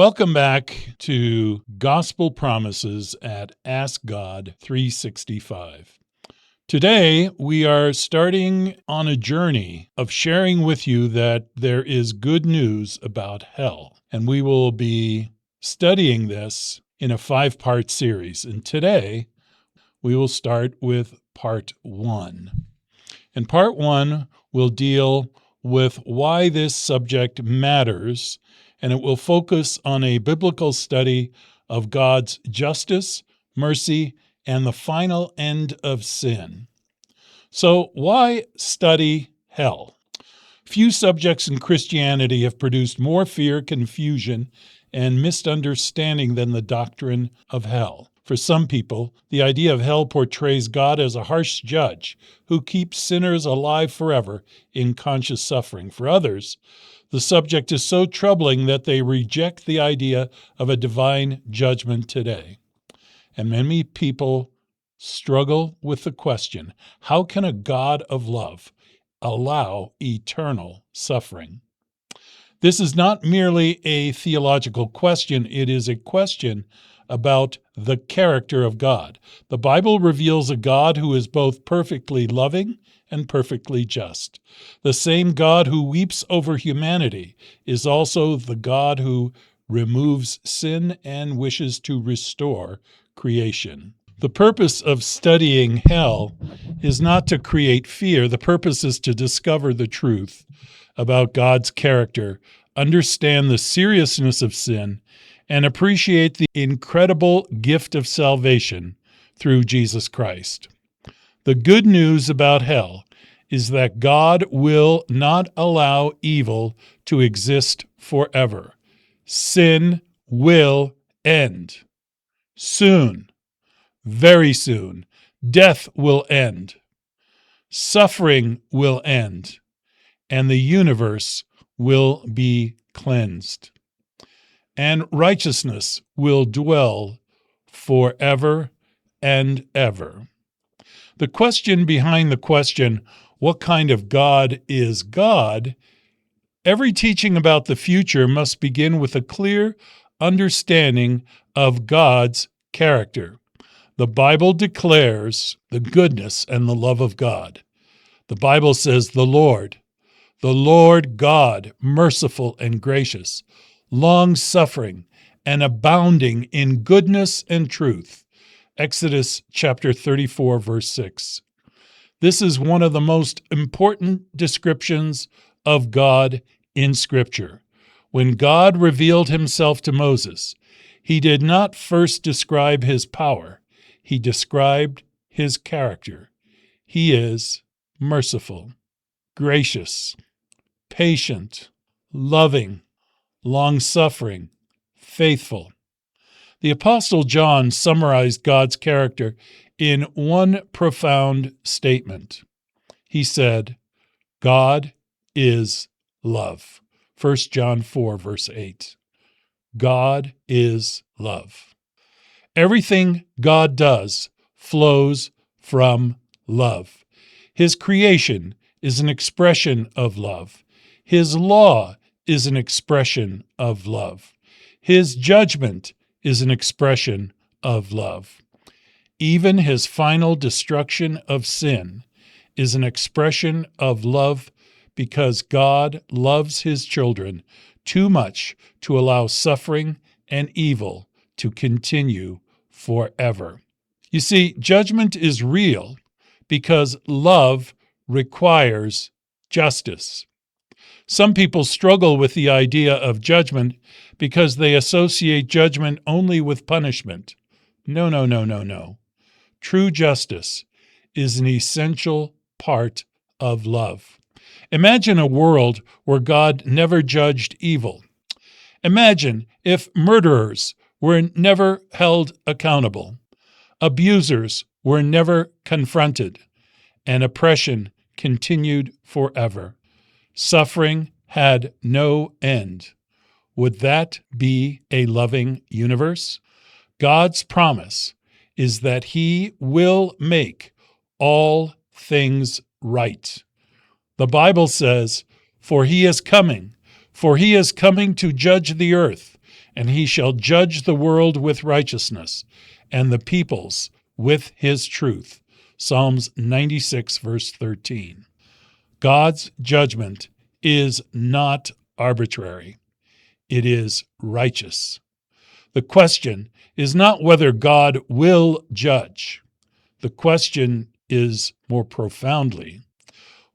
Welcome back to Gospel Promises at ASKGOD365. Today, we are starting on a journey of sharing with you that there is good news about hell. And we will be studying this in a 5-part series. And today, we will start with part 1. And part 1 will deal with why this subject matters, and it will focus on a biblical study of God's justice, mercy, and the final end of sin. So, why study hell? Few subjects in Christianity have produced more fear, confusion, and misunderstanding than the doctrine of hell. For some people, the idea of hell portrays God as a harsh judge who keeps sinners alive forever in conscious suffering. For others, the subject is so troubling that they reject the idea of a divine judgment today. And many people struggle with the question, how can a God of love allow eternal suffering? This is not merely a theological question, it is a question about the character of God. The Bible reveals a God who is both perfectly loving and perfectly just. The same God who weeps over humanity is also the God who removes sin and wishes to restore creation. The purpose of studying hell is not to create fear. The purpose is to discover the truth about God's character, understand the seriousness of sin, and appreciate the incredible gift of salvation through Jesus Christ. The good news about hell is that God will not allow evil to exist forever. Sin will end. Soon, very soon, death will end. Suffering will end, and the universe will be cleansed. And righteousness will dwell forever and ever. The question behind the question, what kind of God is God? Every teaching about the future must begin with a clear understanding of God's character. The Bible declares the goodness and the love of God. The Bible says, the Lord God, merciful and gracious, long-suffering and abounding in goodness and truth. Exodus chapter 34, verse 6. This is one of the most important descriptions of God in Scripture. When God revealed himself to Moses, he did not first describe his power. He described his character. He is merciful, gracious, patient, loving, long-suffering, faithful. The Apostle John summarized God's character in one profound statement. He said, God is love. 1 John 4, verse 8. God is love. Everything God does flows from love. His creation is an expression of love. His law is an expression of love. His judgment is an expression of love. Even his final destruction of sin is an expression of love because God loves his children too much to allow suffering and evil to continue forever. You see, judgment is real because love requires justice. Some people struggle with the idea of judgment because they associate judgment only with punishment. No. True justice is an essential part of love. Imagine a world where God never judged evil. Imagine if murderers were never held accountable, abusers were never confronted, and oppression continued forever. Suffering had no end. Would that be a loving universe? God's promise is that he will make all things right. The Bible says, for he is coming to judge the earth, and he shall judge the world with righteousness, and the peoples with his truth. Psalms 96, verse 13. God's judgment is not arbitrary. It is righteous. The question is not whether God will judge. The question is more profoundly,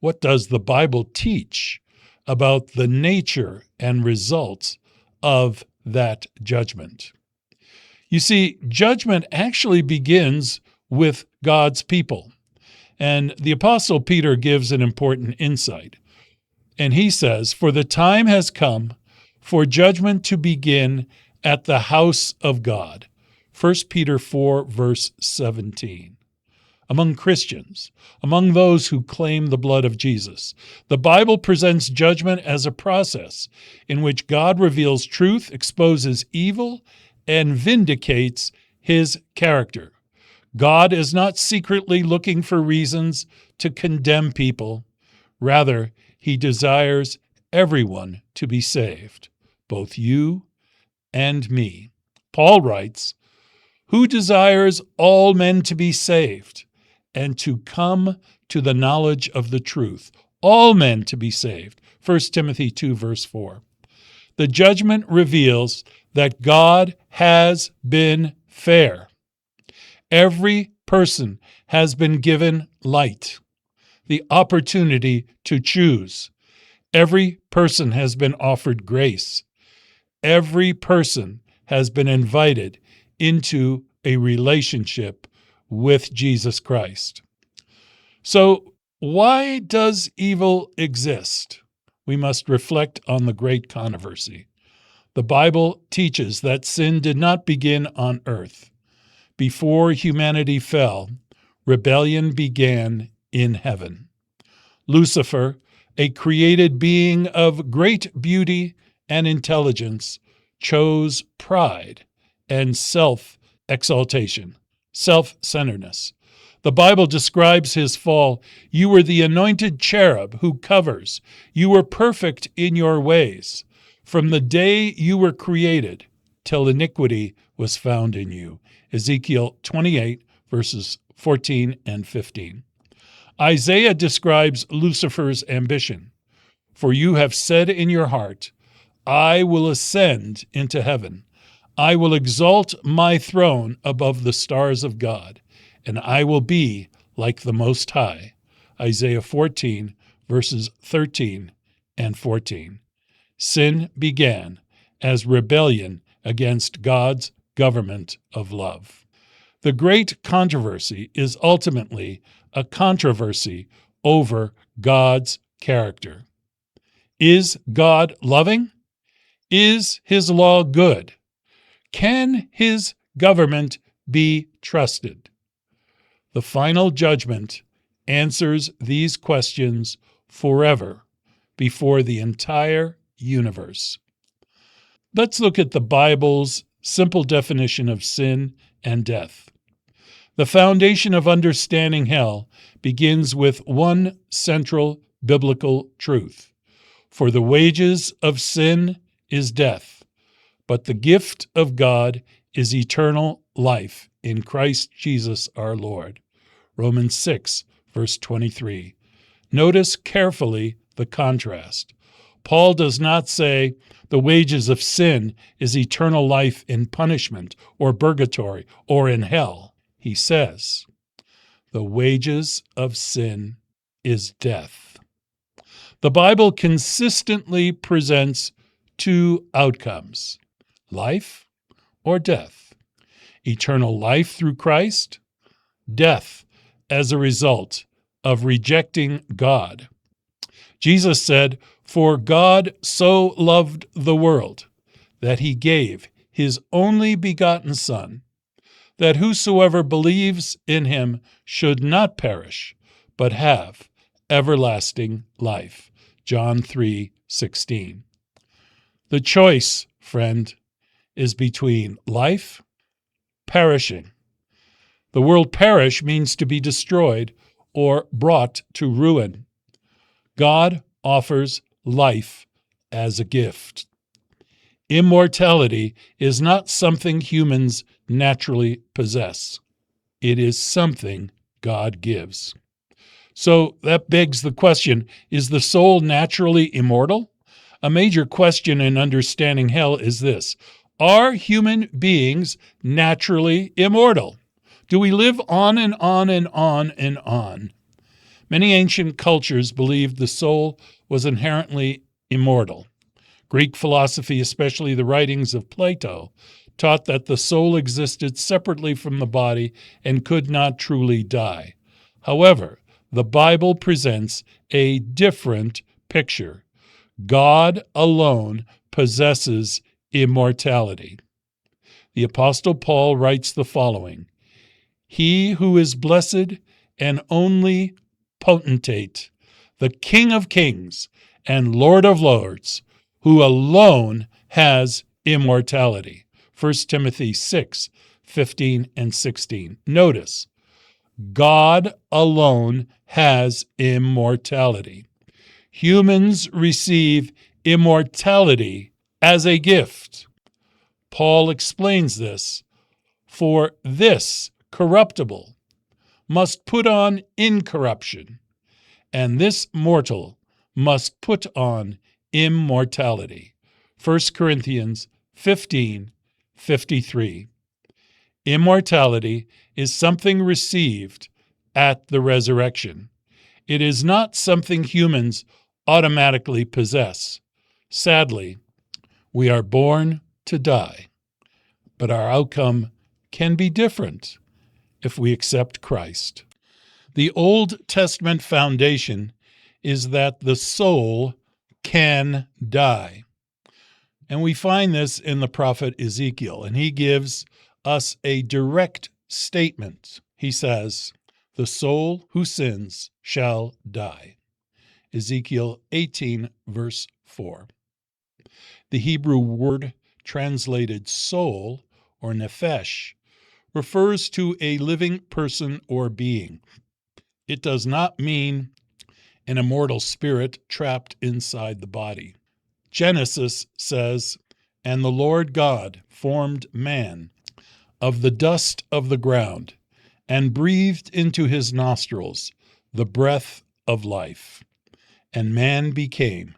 what does the Bible teach about the nature and results of that judgment? You see, judgment actually begins with God's people. And the Apostle Peter gives an important insight. And he says, "For the time has come for judgment to begin at the house of God." 1 Peter 4, verse 17. Among Christians, among those who claim the blood of Jesus, the Bible presents judgment as a process in which God reveals truth, exposes evil, and vindicates his character. God is not secretly looking for reasons to condemn people. Rather, he desires everyone to be saved, both you and me. Paul writes, "Who desires all men to be saved and to come to the knowledge of the truth." All men to be saved. 1 Timothy 2, verse 4. The judgment reveals that God has been fair. Every person has been given light, the opportunity to choose. Every person has been offered grace. Every person has been invited into a relationship with Jesus Christ. So, why does evil exist? We must reflect on the great controversy. The Bible teaches that sin did not begin on earth. Before humanity fell, rebellion began in heaven. Lucifer, a created being of great beauty and intelligence, chose pride and self-exaltation, self-centeredness. The Bible describes his fall. "You were the anointed cherub who covers. You were perfect in your ways. From the day you were created till iniquity was found in you." Ezekiel 28, verses 14 and 15. Isaiah describes Lucifer's ambition. "For you have said in your heart, I will ascend into heaven. I will exalt my throne above the stars of God, and I will be like the Most High." Isaiah 14, verses 13 and 14. Sin began as rebellion against God's government of love. The great controversy is ultimately a controversy over God's character. Is God loving? Is his law good? Can his government be trusted? The final judgment answers these questions forever before the entire universe. Let's look at the Bible's simple definition of sin and death. The foundation of understanding hell begins with one central biblical truth. For the wages of sin is death, but the gift of God is eternal life in Christ Jesus our Lord. Romans 6, verse 23. Notice carefully the contrast. Paul does not say the wages of sin is eternal life in punishment or purgatory or in hell. He says, the wages of sin is death. The Bible consistently presents two outcomes, life or death. Eternal life through Christ, death as a result of rejecting God. Jesus said, "For God so loved the world that he gave his only begotten Son, that whosoever believes in him should not perish, but have everlasting life." John 3:16. The choice, friend, is between life, perishing. The word perish means to be destroyed or brought to ruin. God offers life as a gift. Immortality is not something humans naturally possess. It is something God gives. So that begs the question, is the soul naturally immortal? A major question in understanding hell is this: are human beings naturally immortal? Do we live on and on and on and on? Many ancient cultures believed the soul was inherently immortal. Greek philosophy, especially the writings of Plato, taught that the soul existed separately from the body and could not truly die. However, the Bible presents a different picture. God alone possesses immortality. The Apostle Paul writes the following: He who is blessed and only potentate, the King of kings and Lord of lords, who alone has immortality. 1 Timothy 6:15 and 16. Notice, God alone has immortality. Humans receive immortality as a gift. Paul explains this: for this corruptible must put on incorruption, and this mortal must put on immortality. 1 Corinthians 15:53. Immortality is something received at the resurrection. It is not something humans automatically possess. Sadly, we are born to die, but our outcome can be different if we accept Christ. The Old Testament foundation is that the soul can die. And we find this in the prophet Ezekiel, and he gives us a direct statement. He says, "The soul who sins shall die." Ezekiel 18, verse 4. The Hebrew word translated soul, or nephesh, refers to a living person or being. It does not mean an immortal spirit trapped inside the body. Genesis says, "And the Lord God formed man of the dust of the ground, and breathed into his nostrils the breath of life. And man became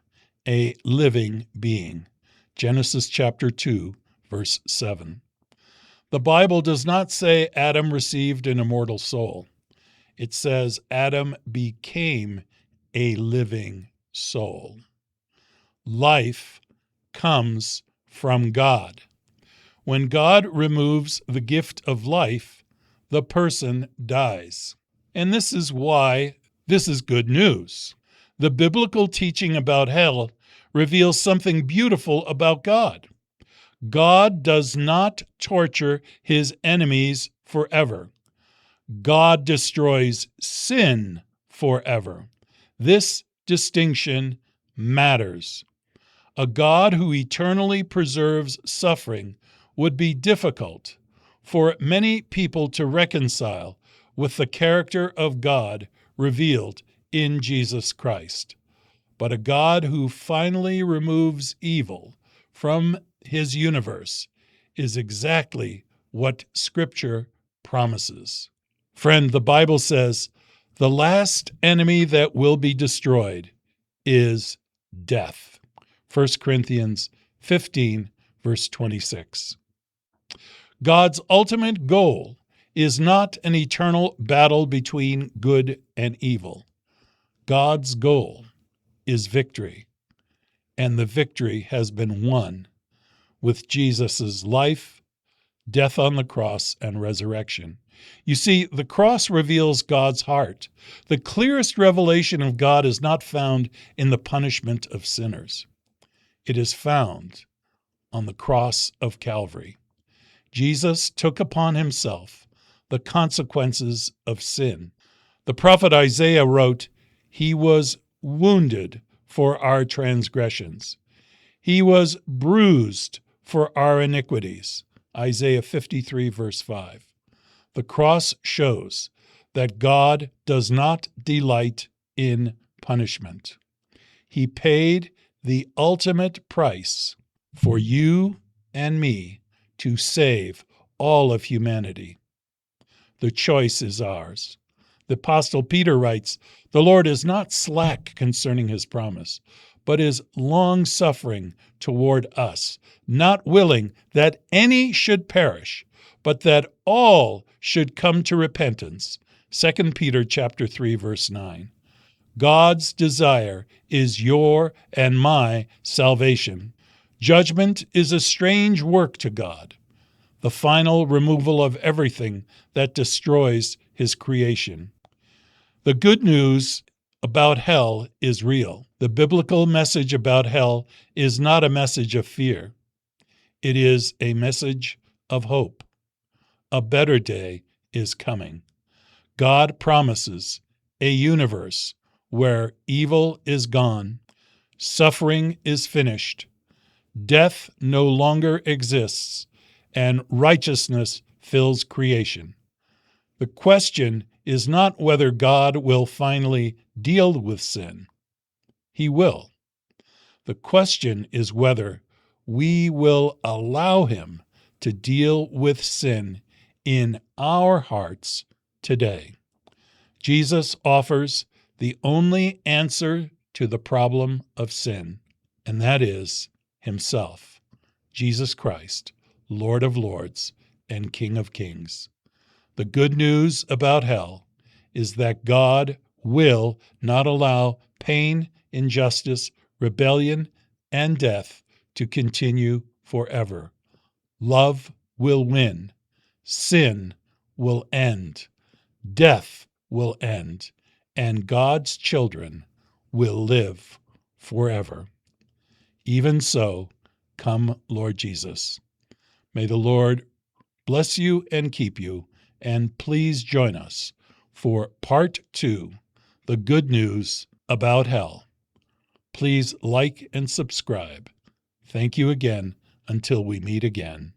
a living being." Genesis chapter 2, verse 7. The Bible does not say Adam received an immortal soul. It says Adam became a living soul. Life comes from God. When God removes the gift of life, the person dies. And this is why this is good news. The biblical teaching about hell reveals something beautiful about God. God does not torture his enemies forever. God destroys sin forever. This distinction matters. A God who eternally preserves suffering would be difficult for many people to reconcile with the character of God revealed in Jesus Christ. But a God who finally removes evil from his universe is exactly what Scripture promises. Friend, the Bible says the last enemy that will be destroyed is death. 1 Corinthians 15, verse 26. God's ultimate goal is not an eternal battle between good and evil. God's goal is victory, and the victory has been won with Jesus' life, death on the cross, and resurrection. You see, the cross reveals God's heart. The clearest revelation of God is not found in the punishment of sinners. It is found on the cross of Calvary. Jesus took upon himself the consequences of sin. The prophet Isaiah wrote, "He was wounded for our transgressions. He was bruised for our iniquities." Isaiah 53, verse 5. The cross shows that God does not delight in punishment. He paid the ultimate price for you and me to save all of humanity. The choice is ours. The Apostle Peter writes, "The Lord is not slack concerning his promise, but is long-suffering toward us, not willing that any should perish, but that all should come to repentance." 2 Peter chapter 3, verse 9. God's desire is your and my salvation. Judgment is a strange work to God, the final removal of everything that destroys his creation. The good news about hell is real. The biblical message about hell is not a message of fear. It is a message of hope. A better day is coming. God promises a universe where evil is gone, suffering is finished, death no longer exists, and righteousness fills creation. The question is not whether God will finally deal with sin. He will. The question is whether we will allow him to deal with sin in our hearts today. Jesus offers the only answer to the problem of sin, and that is himself, Jesus Christ, Lord of Lords and King of Kings. The good news about hell is that God will not allow pain, injustice, rebellion, and death to continue forever. Love will win. Sin will end. Death will end. And God's children will live forever. Even so, come, Lord Jesus. May the Lord bless you and keep you. And please join us for part 2, the good news about hell. Please like and subscribe. Thank you again until we meet again.